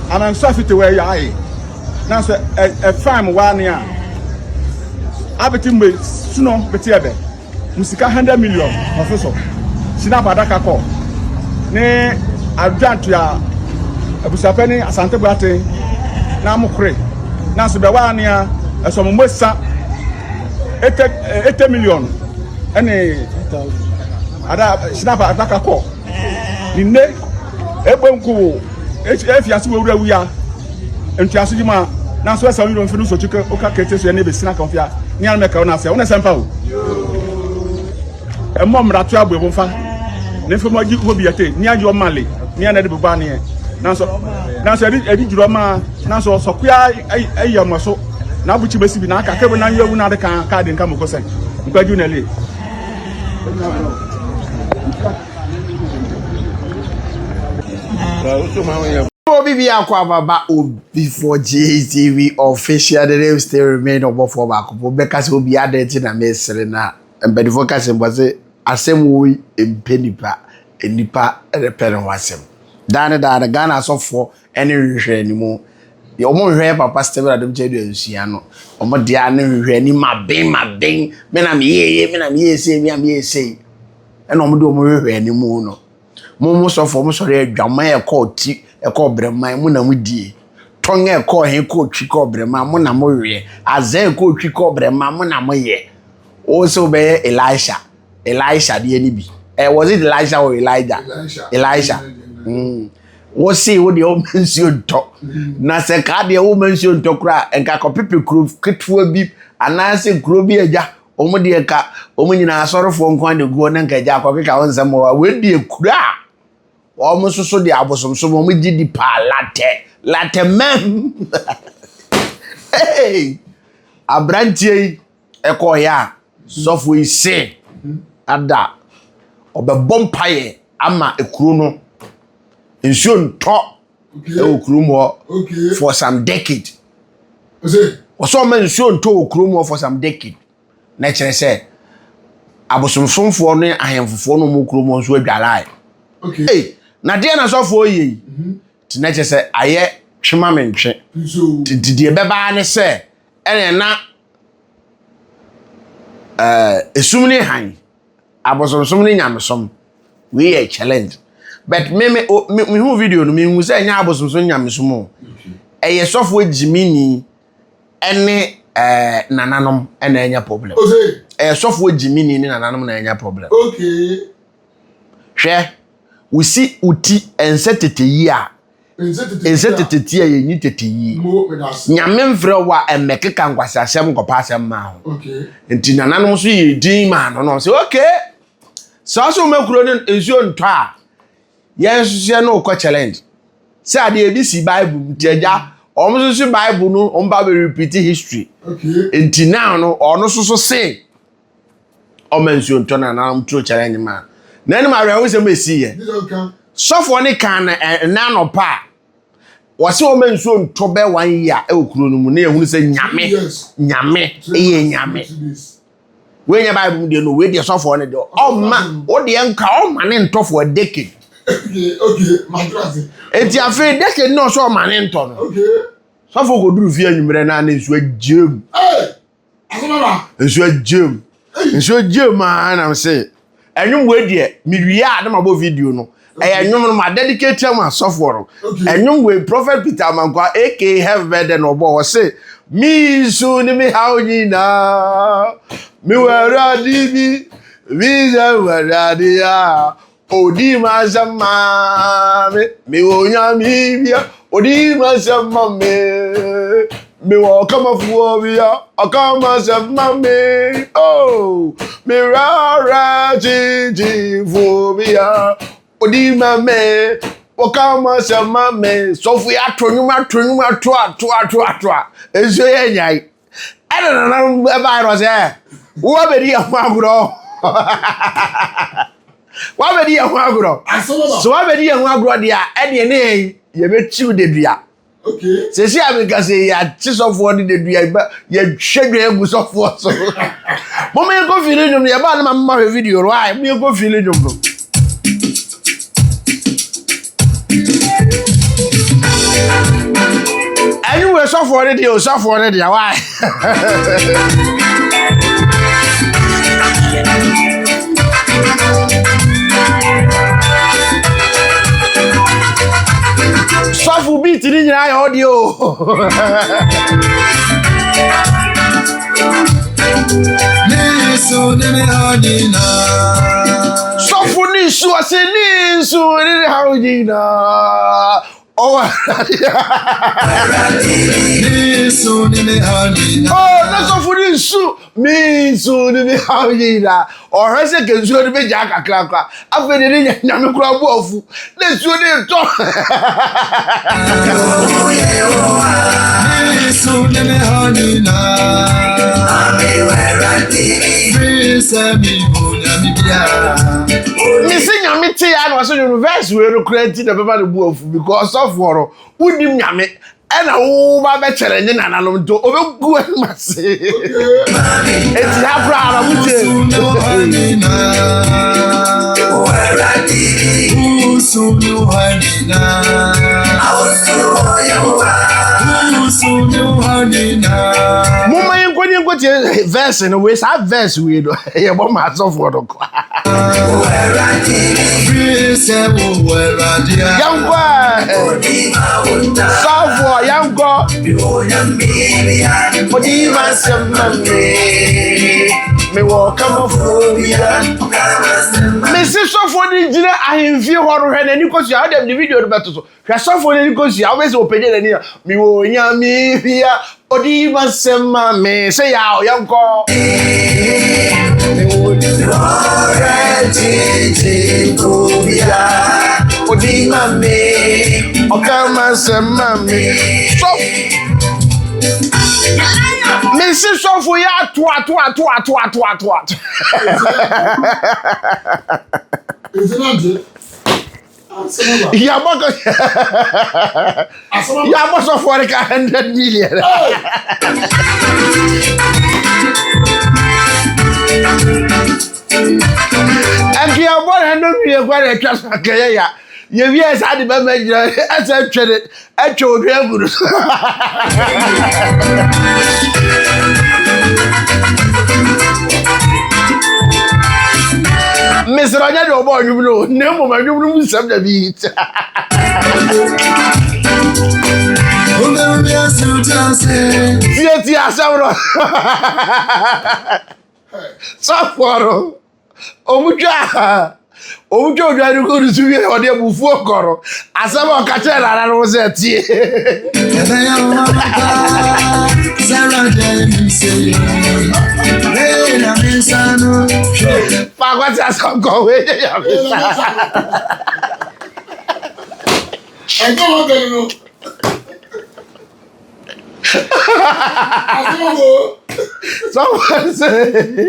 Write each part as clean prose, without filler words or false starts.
And I'm sorry to where you are. Now, a farm 1 year. Abetim be suno betiebe. Musika 100 million. Professor. Sina padaka ko. Ne adwantu ya abusapeni asante buate na mukre. Na so be 1 year esomo mosa 80 million. Ene ada sina padaka ko. Nne ebonku efiase wo wura wuya. Entiaso jima na so esa wi no finu so chike oka kete so ya na be sina kan fia ni an meka na se wona sempa o e mom ratu abu bo fa ne femo gi ko biate ni ajo male ni an de beba ne na so edi juro ma na so sokuya ayama so na buchi besi bi na aka kebe na yewu na de kan ka de nka moko sen nkwaju na le Obi Aquababa before GTV official, the name still remain above for back. Because will be added in a mess and the focus was a assembly in Penipa, in Nipa, and the pen was him. Dana the Ghana so for any anymore. The almost hear Papa Steve Adom Ciano, or my dear, any my bing, men I'm ye, say, and I'm doing anymore. No. Most of almost already Jamaica called tea. E ko brema mu na mudie tonga e ko he ko twi ko brema mu na mo we azen ko twi ko brema mu na mo ye o so be Elisha de ani bi was it Elisha or Elisha wo see wo de o mention to na se ka de o mention to kra enka ko pepe kro ketwa bi anase kro bi agya o mo de ka o mo nyina asorofo nkwan de go na nka agya ko keka won sam wa we de kura almost so the abosom so mo di pa latte mem hey abrantie e ko ya sofo ise ada obebom paye ama ekuru no nsuo nto e okuru mo for some decade so man nsuo nto okuru mo for some decade na kire se abosomfomfo no ahemfofo no mo okuru mo so adwalai hey na de na so for yi ti na chese aye twema mentwe ti de beba ne se ene na esumni han abosomsomni nyamesom we a challenge but me hu video no me hu se nya abosomsom nyamesom eye so for jimini ene nananom ene enya problem so for jimini ni nananom na enya problem hwe we see uti ensetete yi a ensetete yi ni tete yi nyame mfre wa emekeka nkwasa asem kopa asem ma ho enti nananom so yi din ma no say okay so mekuro ni ensuo nto a yensusie no ko challenge say ade e bi si bible tiaja omso bible no omba be repeat history enti now no ono so say o mensuo nto na nananom true challenge ma nani ma rewo se mesi ye sofo ni kan na no pa wose o mensuo nto be 1 year e okuro no mu na ehunu se nyame eye nyame we nya bible de no we de sofo ne de o ma o de nka o ma ne nto for a decade eti afi decade no so ma ne nto no sofo go duru fi anyumre na na nsuo jem nsuo jem ma na say enyum we de mi wiya na mabo video no enyum no ma dedicate am software enyum we prophet Peter Mankwa aka have better no bo say mi su ni mi hawni na mi wara di mi za wara di ya odi ma zama mi onya mi bia odi ma zama me wo kama fuobia akama zama me oh me rara jiji fuobia odi mame okama se mame so fu ya tonuma to ezo ye nyai ana na e ba ro se wo be di amaguro wa be di amaguro so wa be di amaguro dia e de ne ye be chiu de dua okay se si amika se ya chi so fu de dua ye hwedwe egu so fu so mo me go feel nyum ye ba na ma video ro ai me go feel nyum bro anyway so for the why so for beat ni nyina audio so for ni so aseni so ni haudina oh that's so for you me so ni haudina or hese ke so ni be ja kakra afede ni nyame kura bo afu na so ni to so ni haudina ame werati sami bunya bibia Missing your meeting, I was in university where created the paper of because of war. Would you yam it? And my better and then I don't do over good must say. It's not proud of you. So you Mama, you go to verse and always have verse with your mama for the young boy, soft young girl, but even some me walk come for Mrs. Sophon, I feel horror and because you had them the video about so. Sophon because you always open it and me will yammy here, or even some me say how young girl. Odi mami, okama se mami. Stop. Mrs. Sophon ya twa. Is it not it? Ya must for 100 million. And you are 100 million where I trust my career. Yes, I did my major as I tried it. I told you. Mr. Ronaldo, boy, you know, no more, you will some the beat. Yes, Safaro. Omujo gari ko rusu ye ode bufu okoro asaba okache la ro se tie pa kwa ti asonko we ya I don't know. Someone say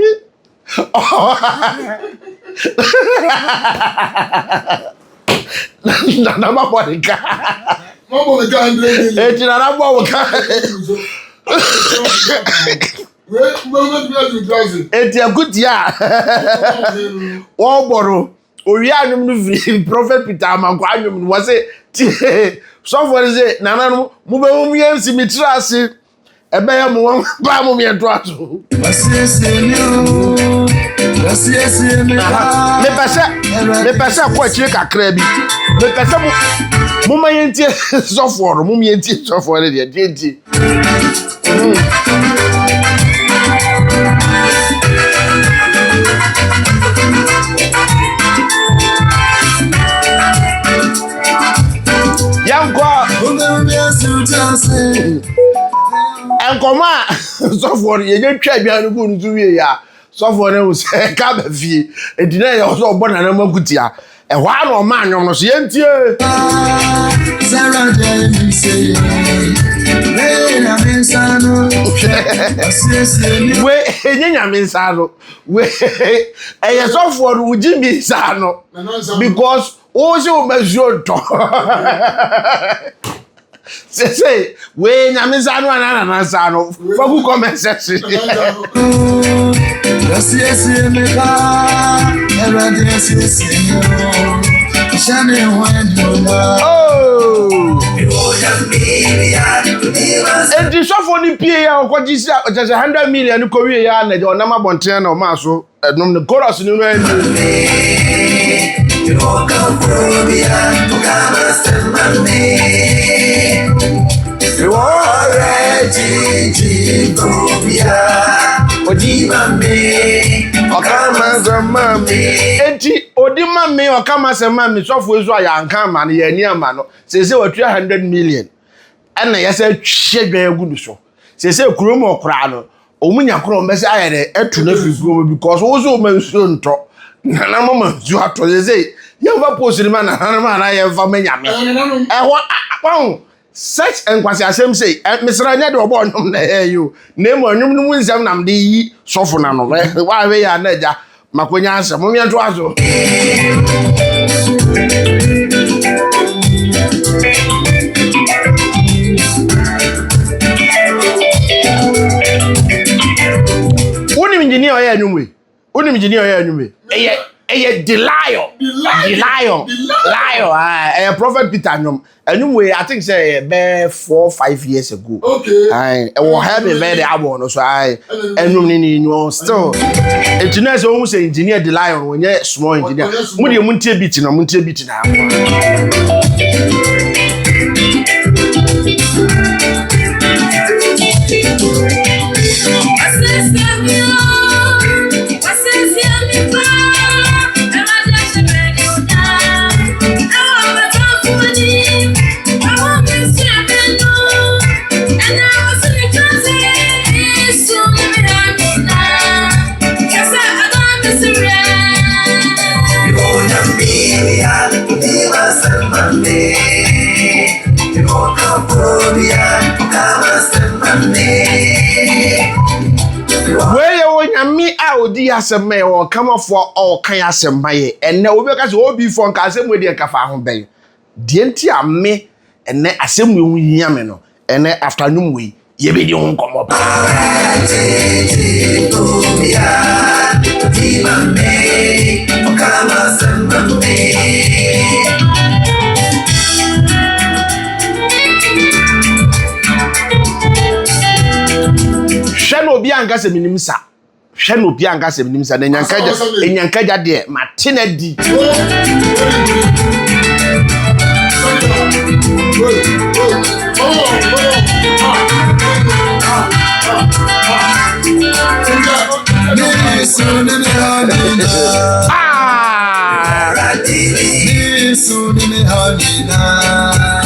na mabonika eti na mabonika eti akutia woboro ori anum no prophet Peter amanko anum no was say so for say nananu mu be mu yem simitrase ebe ya mu ba mu me to ato me pese kwa chire kakra bi me pese mu ma yentie soforo mu yentie soforo de denti yankwa enkoma soforo ye twa bia no bu nzu wie ya soforo ne wo se ka ba fie edina ye so obo na na makutia why no man no so yentie Sarah Jane say we enya mensano we eye so for uji mensano because o se o mezo to say we enya mensano ana na sano for who come section yes meka yes shane when you and the suffer ni pie ya okoji si just 100 million ko wie ya na je onama bonten na o ma so edum the chorus ni no enti odima me okama se mami sofo ezu aya nka ma na ya ni ama no se 100 million ana yesa twedwan agudu so se kurom okra no omunya kro mbese ayere etu na fi kurom because wo so mansuo nto na mama nsuo ato se yamba post ma na ya fa manyame ehwo such enkwasi asem say misra nya de obo nnum na you name nnum no nsem nam de yi sofo na no wa we ya na ja makonya asem mo miento azo Unim engineer oya anwumwe unim engineer oya anwumwe eye Delion prophet Peter nyom anwumwe I think say be 4-5 years ago okay I will have a very album no so I anwum ni no still engineer so who say engineer Delion when you small engineer mu de muntie beat na where you nyame a odi asem o kama for o kan asem baye enne obi ka se obi for nka asem we de ka fa ho ben die nti ame enne asem we hu yame no enne afternoon we ye be di ho nkomo pa obi anga se minim sa hwe no obi anga se minim sa na enyankaja de matena di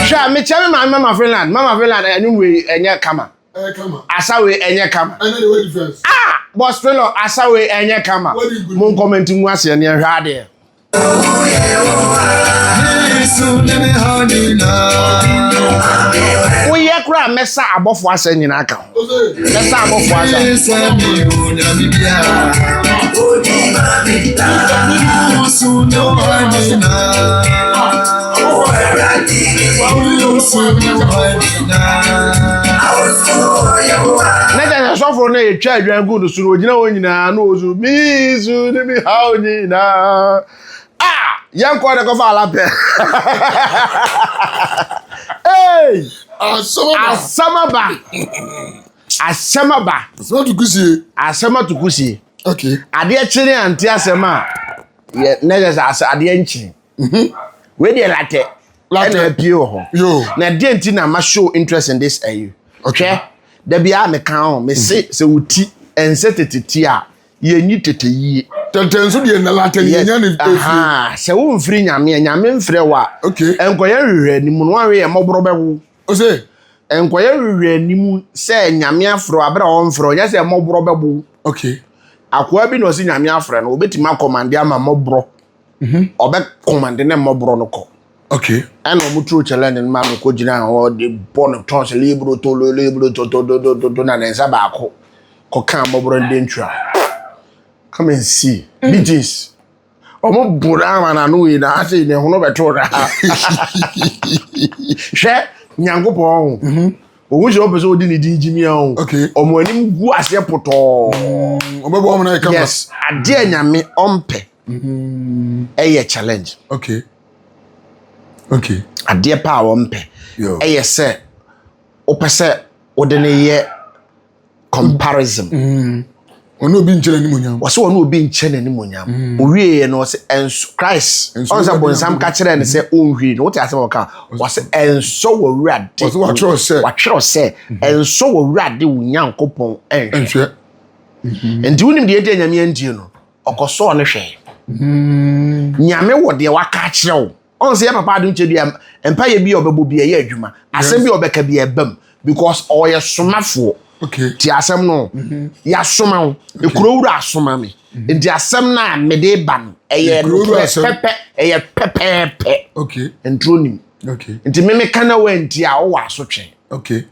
sha me chame mama Finland anyway enye kama asawe enye kama boss fellow asawe enye kama mon comment mu ase ne hwa de wo ye kura mesa abofo ase nyina aka mesa abofo ase Nega so for na etwa adwan gu no so no gina wonyina na ozu mizu ni mi hawo nyina yanko de ko fa ala pe hey asamaba asama tukusie okay ade chiri anti asema ye nega ade nchi we dey latte na pio ho na de nti na ma show interest in this okay da bia me kan ho me se wuti ense teteti a ye nyi teteyi tentenso de na latte ye nya ne se wo mfiri nyame mfire wa okay enkoye hwehwe ni mu no anwe ye mobro bewo o se enkoye hwehwe ni mu se nyame afro abra wo mfro nya se mobro bebo okay akwa bi no se nyame afro no obetima command ama mobro obe command na mobro no ko Okay. and omu true challenge ma me ko gina o de bon tons libro to na nsa ba ko kan mobro ndentwa come and see BGs omo bura mana no we na ase ne hono beto da she nyankopon owo je obeso odi ni din jimi an Okay. omo anim gu ase poto Obebo mo na come. yes ade nyame ompe eye challenge Okay. Okay. ade pa ompe Yo. eye se opese ode ne ye comparison Ono obi nchele ni munyam. wase wonu obi nche nanim onyam owie no se Christ on say bonsam ka kire ne se onhwi no what ase waka wase enso wo wurade Wase wa twero se enso wo wurade unyankopon enhwe enhwe. enti wonim de ede nyame antie no okoso ne hwe nyame wo de waka kire wo on say papa adom che dia empa ye bi obebo bi ye adwuma asem bi obeka bi ebam because oye somafo. Okay. Ti asem no ya soma wo ekuro wura asoma me nti asem na me de ba no eye no pepe eye pepe Okay. entronim Okay. nti me kana wa nti a wo wa so twen Okay.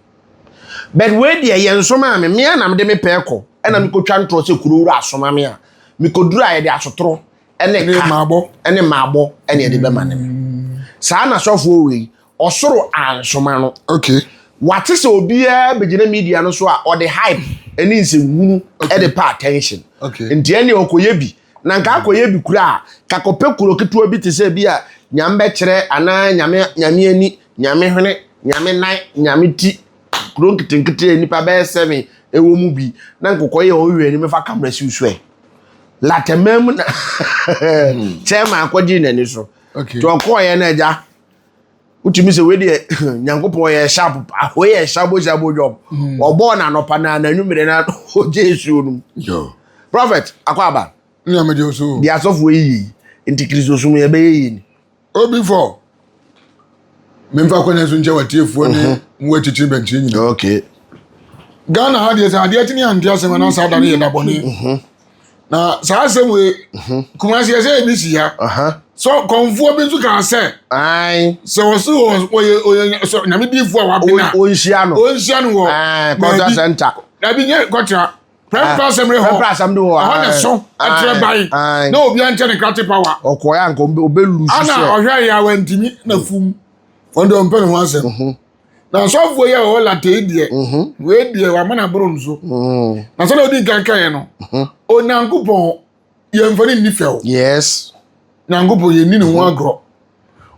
but we de ye nsoma me na me de me peko na me ko twa ntro se ekuro wura asoma me a me ko duru a ye de asotro ene ka ene maabo ene de be ma ne sa na sofo we osoro ansoma no. Okay. What is obia begina media no so a or the hype any nsehunu e dey pay attention. Okay. Nti ene okoye bi na nka akoye bi kura ka kope kuro keto bi te se bi a nyambe kire ana nyame ani nyame hwene nyame nan nyame ti kuro nkitenkite nipa be 7 ewo mu bi na nkokoye o wi ani me fa camera si usu e latemam na chema akodi na ni so. Okay. To okoye na ja utimi se we de nyankopon ye sharp ho ye shabo job obo na no pa na anwumere na o Jesu num Yo. prophet akwaba Ni amede oso. dia sofo yi nti Kristo sum ye be yi ni Obi for. Memfa kwanya so nche watiefuo ne mwe chichi benchi nyina. okay Ghana ha de sa de tini antia se na sa da ne da boni. Na sa asem we kuma se se bi si ya. So konfuo bi nso ka se ai so so oye so na me bi fu a wa bi na o nhia no wo contact center na bi nye kotra prepare assembly hall prepare assembly hall ha na so atre bai na obi ante ne krate power okoya nko obelu ana ohwe ya wantimi na fum ondo mpe ne ho asem na so fu ye o la te die we die wa mana bro nso na so na odi kankan ye no onankopon ye mfani ni feo yes nyankopon ye ni ne ho agro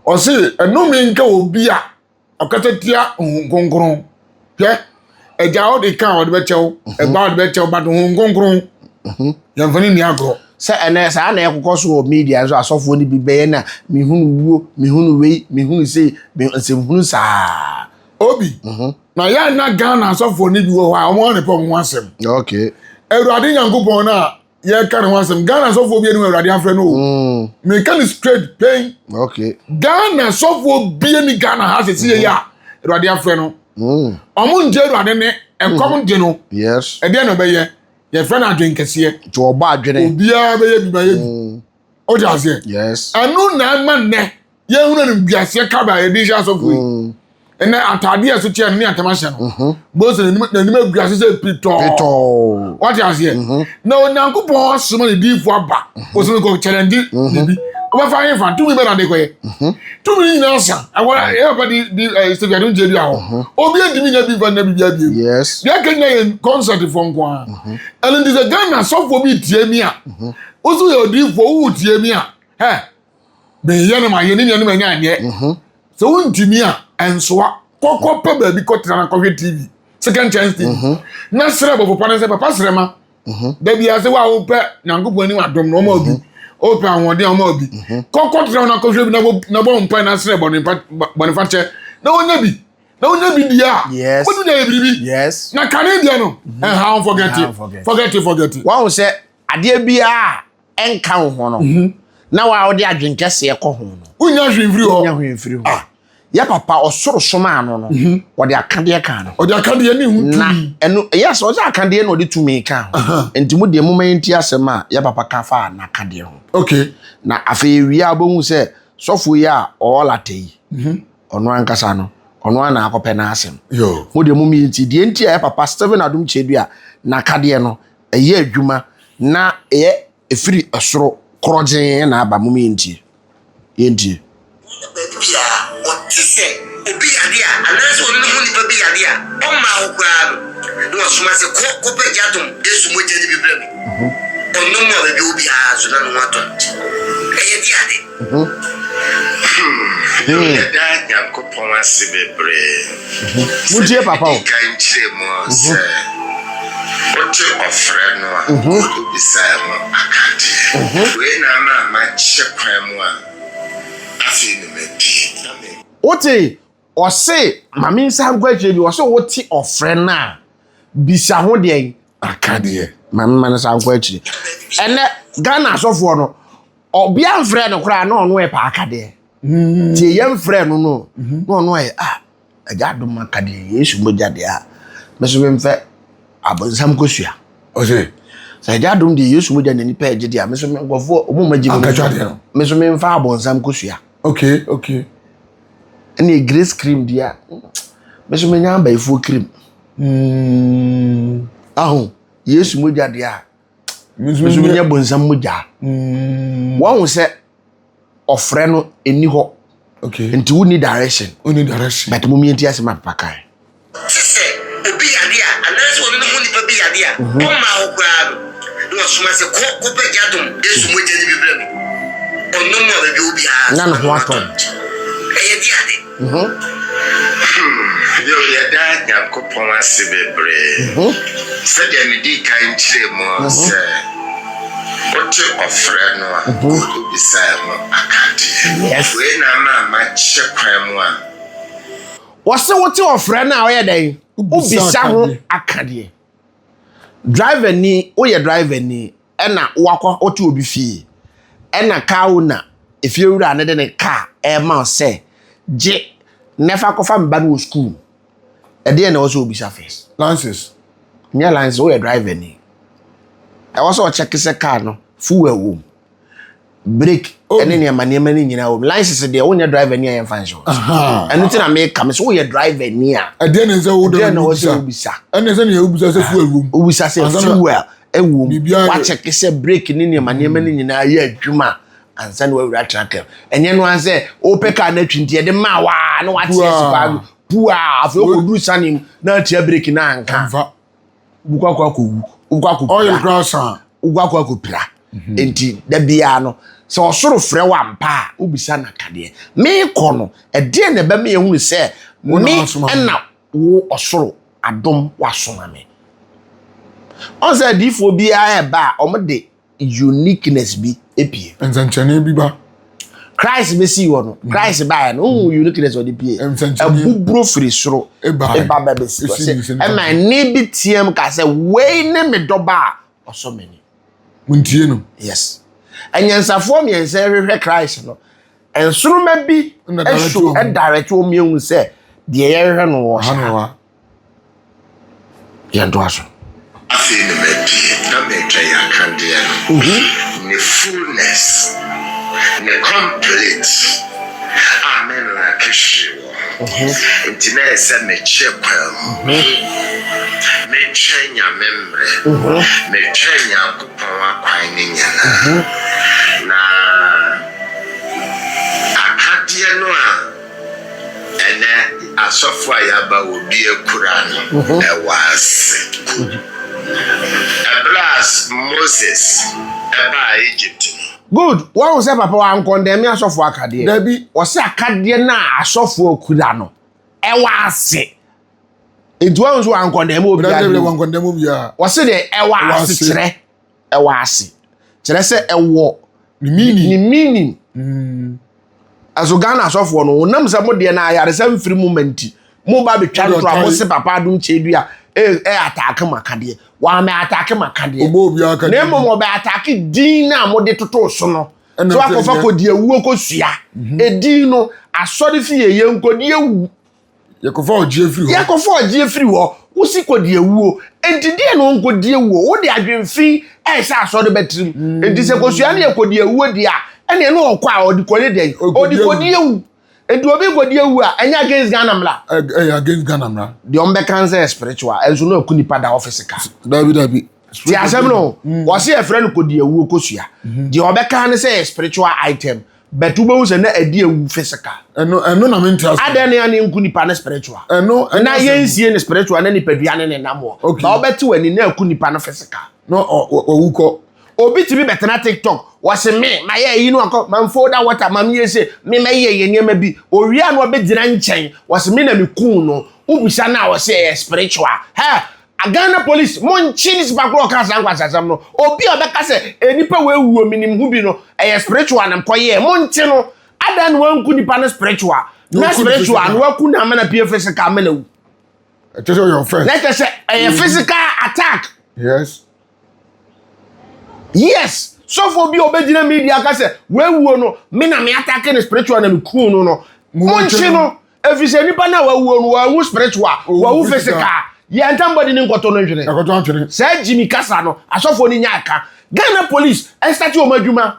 o se enumi nka obi a okatatia nkonkron hwe eja o de kan o de bechew egba o de bechew ba do nkonkron ye mfani ni agro se ene sa na ekokoso media so asofo ni bibe na mihunu wuo mihunu wei mihunu sei nsehunu sa obi na ya na Ghana asofo ni bi wo ha omo ne pom wasem okay Ewurade nyankopon na ye ka ne wasem Ghana asofo bi enu Ewurade afre no me can straight pain okay Ghana asofo bi eni Ghana ha se ye ya Ewurade afre no omo nje Ewurade ne enkom nje no yes e de no be ye fre na adwen kese to oba adwene obia be ye bi ba ye bi o ja se yes anu na ma ne ye hunu ne biase ka ba ye di sha asofo ene atade so tia ne atamahye no bo se na nim aguase se pito what you say na onyankopon asoma ne difo aba o se ko challenge bi o ba fa yin fa tu mi be na de ko ye tu mi na sa awara everybody di Steve Adom je bi aho obi edimi na bi fa na bi bia bi yes bia kan na concert fo nko a and this Ghana so for bi tie mi a o so ye difo wo tie mi a he be ye na ma ye ni ma nya anye so wontimi a ensoa kokopa ba bi kotra na kohwe TV second chance TV na sere bo papa na se papa sere ma da bia se wa wo pe nyankopon ni wadom no ma obi o pe awon o ma obi kokotra na kohwe bi na bo mpa na sere bonifa che na onya bi dia yes what do they believe yes na Canadian no and how forget it wa wo se ade bia enka ho no na wa wo de adwenkese ko ho no unya hwemfiri ho unya hwemfiri ho ya papa osoro soma no no ode akade ka no ode akade ni hu tumi eno yes ode akade no ode tumi ka enti mu de mu manti asema ya papa ka fa na akade ho okay na afa ewia abohu se sofo ya olatei ono ankasa no ono ana akopɛ na asem yo mu de mu manti de enti ya papa Stephen Adom Chedua na akade no eye adwuma na efiri asoro krogen na aba mu manti enti bia otise obi ade a anaso onu mu nipa bi ade a o ma ho kwa no suma se ko pe jadum esu mo je bi bre mi onu mo be bi obi a so na no aton eye di ade da nyanko pon ase bebre mujie papa o kan chire mo se oche ofre no a obi sa mo akade we na ma che kwan mo a Ote ose mami nsa ngwaje bi ose woti ofre na bisa ho de akade mami man nsa ngwaje ene Ghana asofo no obia mfre no kra na ono e pa akade tie ye mfre no no no ono e aja dum akade Yesu mojade a meso mfɛ abonsam kosua ose sa aja dum de Yesu mojade ni pa eje de a meso ngofo omo maji meso mfa abonsam kosua okay any grace cream dia meso menya ba ifo cream aho Yesu moja dia meso menya bonsam moja won se ofre no eni ho okay enti we need direction but mo mienti asema pakai sise obi ade a anaso onu mu nipa bi ade a o ma ho kwa no suma se ko pe jadum Yesu moja ni bi bre mi onu mo be bi obi a na no ho aton eye di ade yo ya da nyanko pon ase bebre se de mi di kan chire mo se oche ofre no a obi sa mo akade yes we na ma che kwan mo a wose wote ofre na oye den ubisa ho akade driver ni oye driver ni ena wakọ otu obi fie ena kawo na efie wura ne de ne car e ma se je nefa kofa mba no school e de na wo so obisa first lances nya lines oye driver ni e wo so check se car no fuel wo brake ene ne ma ni nyina wo license de wo nya driver ni e fan show enu ti na me kam so wo driver ni a e de ne se wo de na wo so obisa ene se ne obisa se fuel wo obisa se fuel e wo wa check se brake ni ma ni nyina ye adwuma ansa no wura tracker enye no anse o peka na twintie de ma wa na wa tie sipa pua afi o kodu sanim na tie brake na anka bukwa oil crosser ugwa pira enti da bia no se osoro frɛ wa mpa obisa na kade me kono e de na be me ehunu se me na wo osoro adom wasoma me on say difo bia e ba omde uniqueness bi epie ensanchane bi ba Christ be see you no Christ ba no uniqueness o de pie abubro firi soro e ba be see e ma ni bi tiem ka se we ne me doba oso meni muntie no yes anyansafo me ense hwehwe Christ no ensuruma bi esho e direct o mienu se de ye hwehwe no wo ha ya ndo aso afi ne mebi na me twa ya kande no ne fullness ne complete amen la kishiwo ntina ese me chekwam me twenya memre me twenya kupon akwan ni nyana na akadie no a ene asofo ayaba obi ekura no e was Ablas Moses eba Egypt. Good. What was papa wa condemn asofo akade? Dabi, o se akade na asofo okura no. E wa ase. Edu anso wa condemn obi ade. Dabi wa condemn obi a. O se de e wa ase kire. E wa ase. Kire se e wo ni meaning. Aso Ghana asofo no wonam se mo de na ayare se mfiri momenti. Mo ba betwa ntro a mo se Papa Adom Chedua attack makade wa me attack makade obo obi aka na mo be attack din na mo de toto so no so akofa kodi ewu kosua edi no asori fi ye nkodi ewu yakofa ogie free ho yakofa ogie free ho wosi kodi ewu entidi no nkodi ewu wo de adwemfi sa asori betrim enti se kosua na yakodi ewu dia ene no okwa odi kole de odi kodi ewu enti obi kodi ewu a enya against Ghana mla against Ghana mla the ombe cancer spiritual enso no akuni pada office dabi ti asem no wo se e friend kodi ewu kosua the ombe can say spiritual item but we use na adi ewu physical eno na mental adene ya ne nkuni pa na spiritual na yensie ne spiritual na nipadua ne namo ba obeti wani na akuni pa na physical no owuko obi ti bi betena TikTok was me my ye no anko man folder water mam ye say me ye niema bi owia no obedina nchen was me na me kun no ubisa na was say spiritual ha Ghana police mon chinis bakro ka san kwasasam no obi obeka say enipa we wuo minim hu bi no spiritual na mkoye mon chi no adan wanku nipa na spiritual na spiritual no waku na mana pie physical mana wu tell your friend let us say physical attack yes so for bi obedina media ka say we wuo no me na me attack na spiritual na me ku no mon chi no efise nipa na wa wuo no wa wu spiritual wa wu physical ya ntambodi ni nkoto no nhwene nkoto nhwene say Jimmy Kasa no asofo ni nyaka Ghana police start o madwuma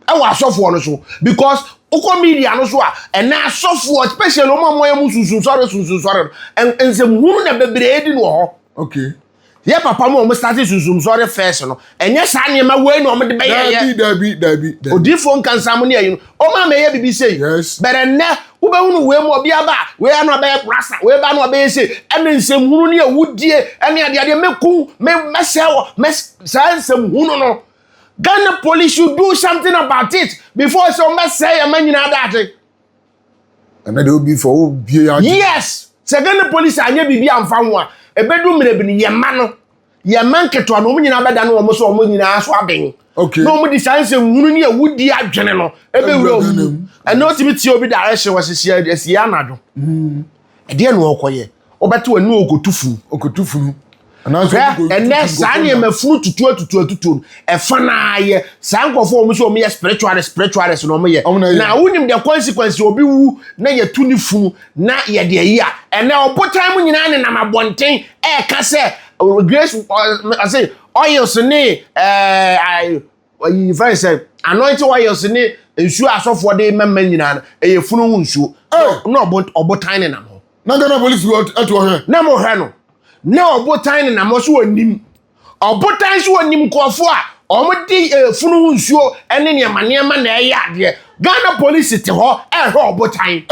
e wa asofo no so because uko media no so a na asofo especially o mamoy mu susun sore ensem hunu na bebre di no ho okay ye papa mo start susun sore first no enye sa ne ma we no mo de beye dabi odifo nkansam ne ayi no o ma me ye bibi say bere ne ube hunu we mo bia ba we anu be rasa we ba no be say ene nsem hunu ne awudie ene ade meku me mesewo nsem hunu no Ghana police should do something about it before so say amanyina that and they will be for be yes se Ghana police anya bibi amfa ho a ebedu mrebini ye man keto no munyina beda no mo so mo nyina so aben okay no mo di sanse hunu ne awudi adwene no ebe wura mu and not be ti obi direction was sia anado e de no okoye obete wanu okotufu and next sanye mafunu tutu e fana ye sankofo mo so mo ye spiritualist no mo ye na wonim the consequence obi wu na ye tunifu na ye de yi a and na obotan mu nyina ne na mabonten e ka se grace I say oils ne you very say anointing oils ne nsu asofo de memma nyina na e funu hu nsu no obotan ne na mo na Ghana police at wo he na mo he no na obotan ne na mo so onim obotan so onim kofo a omodi funu hu nsu ene ne manema na e ade Ghana police te ho e he obotan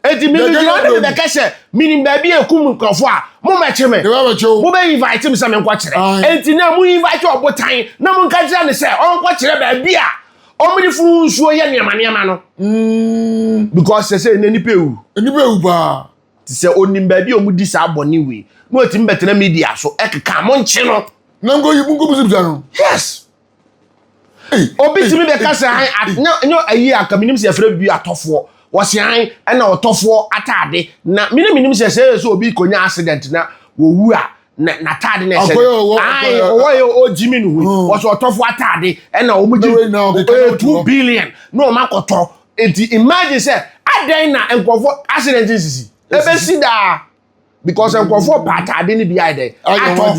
eti mi be kase minim ba bi ekum kofo a mo meche me mo be invite me some nkwa kire enti na mo invite obotan na mo nka kire ne se on kwa kire ba bi a omudi funu nsuo ye niema no because say nipa ewu ba ti say onim ba bi omudi sa aboni we no eti mbetena media so ekeka mo nche no na ngo buzubuza no yes obi ti mi be kase nyo ayi akaminim se afra bi atofo wosian na otofo atade na minim se obi konya accident na wowu a na tade na se ai o Jimmy no was otofo atade na omuji 2 billion no makoto enti imagine say adan na enkofo accident sisi ebe sida because enkofo patade ni bi ade ato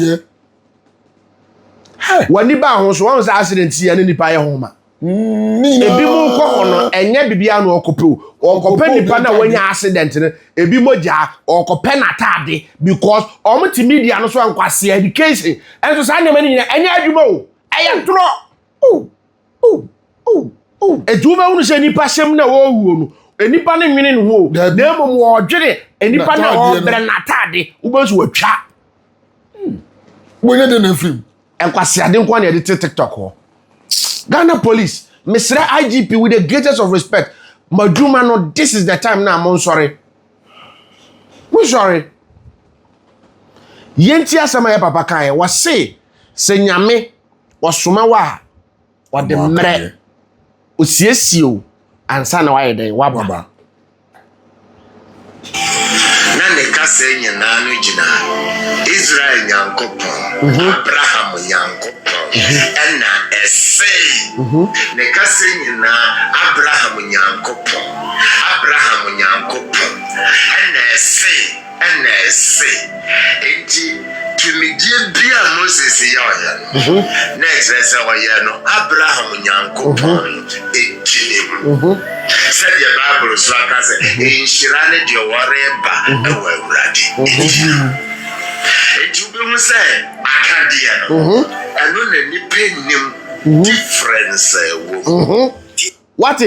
wani ba ho so won say accident ya ni pa ye ho ma ebi mu ko hono enye bibia no okope nipa na wanya accident ne ebi moja okope na tade because omti media no so ankwase education enso sa nyama ni enye adwuma o eye ntro eduma unu se nipa sem na wo wuo no enipa ne nwene ne ho na emom wo dwere enipa na o bere na tade ubanso watwa bonye de na film enkwase ade nko na de TikTok ho Ghana police, Mr. IGP, with the greatest of respect, Maduma, no, this is the time now, I'm sorry. We're sorry. Yentia Samaya Papa Kaya was say, Senyame, was Sumawa, or the Mre, and Sanaway, Wababa. None kasa nyinaa no gyina Israel Nyankopɔn Abraham Nyankopɔn ɛna ɛsɛe ne kasa nyinaa Abraham Nyankopɔn ɛna ɛsɛe enti tumidie bia Moses yɛ ɔyɛ no na ɛkyerɛ sɛ ɔyɛ no Abraham Nyankopɔn ɛgyina mu sɛdeɛ Bible so aka sɛ nhyira ne deɛ wɔreba ɛwɔ Awurade enti wobɛhu sɛ akadeɛ no ɛno na nnipa nim difference wɔ mu. What